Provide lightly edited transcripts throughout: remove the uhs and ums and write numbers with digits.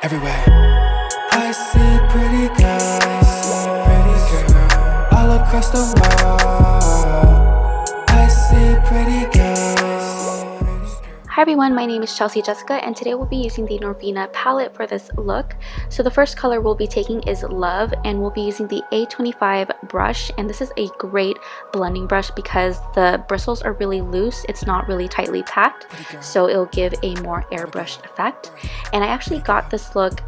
everywhere. I see pretty girls, all across the world. I see pretty girls. Hi everyone, my name is Chelsea Jessica and today we'll be using the Norvina palette for this look. So the first color we'll be taking is Love, and we'll be using the A25 brush, and this is a great blending brush because the bristles are really loose. It's not really tightly packed, so it'll give a more airbrushed effect. And I actually got this look,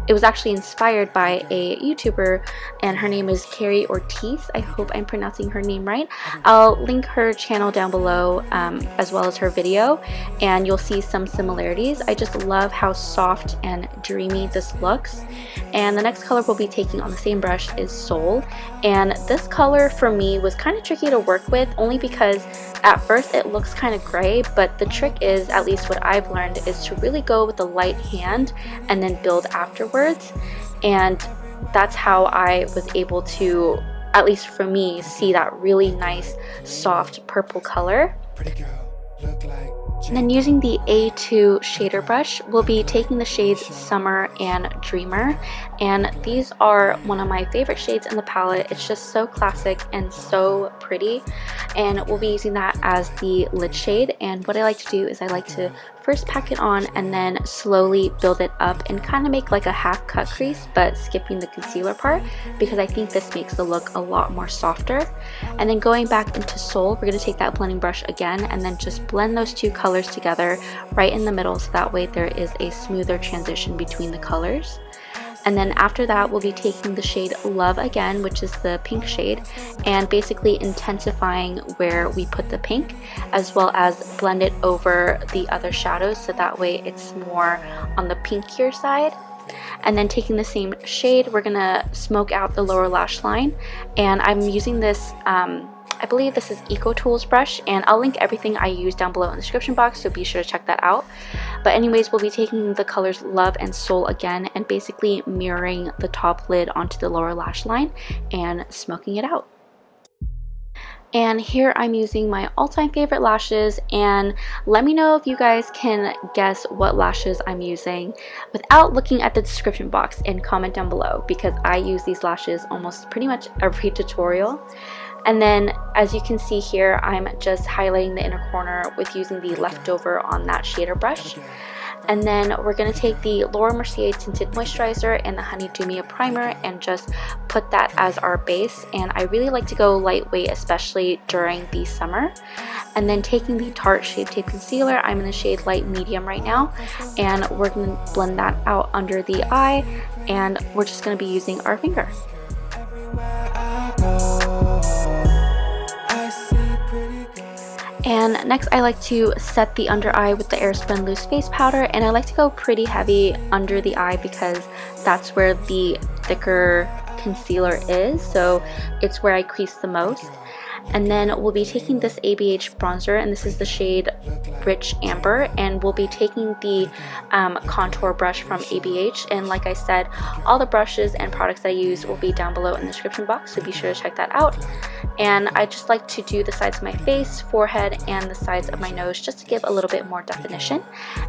it was actually inspired by a YouTuber, and her name is KERIE Ortiz. I hope I'm pronouncing her name right. I'll link her channel down below, as well as her video, and you'll see some similarities. I just love how soft and dreamy this looks. And the next color we'll be taking on the same brush is Soul, and this color for me was kind of tricky to work with, only because at first it looks kind of gray, but the trick is, at least what I've learned, is to really go with a light hand and then build afterwards. And that's how I was able to, at least for me, see that really nice soft purple color. And then using the A2 shader brush, we'll be taking the shades Summer and Dreamer, and these are one of my favorite shades in the palette. It's just so classic and so pretty, and we'll be using that as the lid shade. And what I like to do is I like to first pack it on and then slowly build it up and kind of make like a half cut crease, but skipping the concealer part, because I think this makes the look a lot more softer. And then going back into Soul, we're going to take that blending brush again and then just blend those two colors together right in the middle, so that way there is a smoother transition between the colors. And then after that, we'll be taking the shade Love again, which is the pink shade, and basically intensifying where we put the pink, as well as blend it over the other shadows, so that way it's more on the pinkier side. And then taking the same shade, we're gonna smoke out the lower lash line, and I'm using this I believe this is Eco Tools brush, and I'll link everything I use down below in the description box, so be sure to check that out. But anyways, we'll be taking the colors Love and Soul again and basically mirroring the top lid onto the lower lash line and smoking it out. And here I'm using my all-time favorite lashes, and let me know if you guys can guess what lashes I'm using without looking at the description box, and comment down below, because I use these lashes almost pretty much every tutorial. And then as you can see here, I'm just highlighting the inner corner with using the leftover on that shader brush. And then we're going to take the Laura Mercier Tinted Moisturizer and the Honey Dew Me primer and just put that as our base. And I really like to go lightweight, especially during the summer. And then taking the Tarte Shape Tape Concealer, I'm in the shade Light Medium right now, and we're going to blend that out under the eye, and we're just going to be using our finger. And next I like to set the under eye with the Airspun loose face powder, and I like to go pretty heavy under the eye because that's where the thicker concealer is, so it's where I crease the most. And then we'll be taking this ABH bronzer, and this is the shade Rich Amber, and we'll be taking the contour brush from ABH. And like I said, all the brushes and products that I use will be down below in the description box, so be sure to check that out. And I just like to do the sides of my face, forehead, and the sides of my nose just to give a little bit more definition.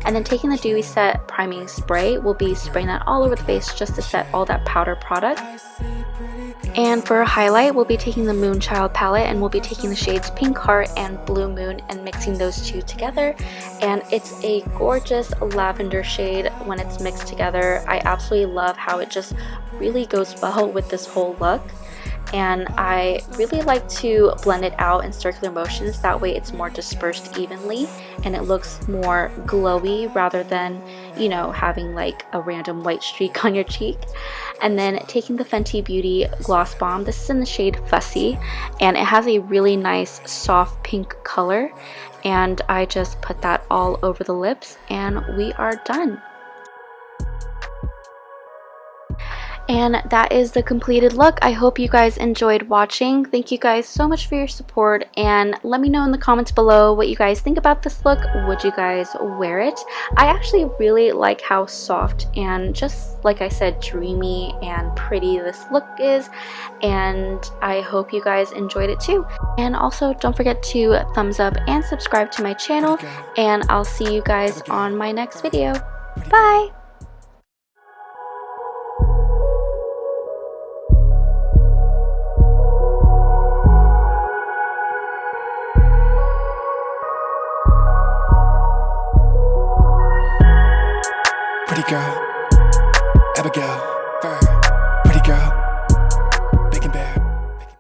And then taking the Dewy Set priming spray, we'll be spraying that all over the face just to set all that powder product. And for a highlight, we'll be taking the Moonchild palette, and we'll be taking the shades Pink Heart and Blue Moon and mixing those two together. And it's a gorgeous lavender shade when it's mixed together. I absolutely love how it just really goes well with this whole look. And I really like to blend it out in circular motions, that way it's more dispersed evenly and it looks more glowy rather than, you know, having like a random white streak on your cheek. And then taking the Fenty Beauty Gloss Bomb, this is in the shade Fussy, and it has a really nice soft pink color, and I just put that all over the lips and we are done. And that is the completed look. I hope you guys enjoyed watching. Thank you guys so much for your support, and let me know in the comments below what you guys think about this look. Would you guys wear it? I actually really like how soft and, just like I said, dreamy and pretty this look is, and I hope you guys enjoyed it too. And also don't forget to thumbs up and subscribe to my channel, and I'll see you guys on my next video. Bye! girl, Abigail, Bird.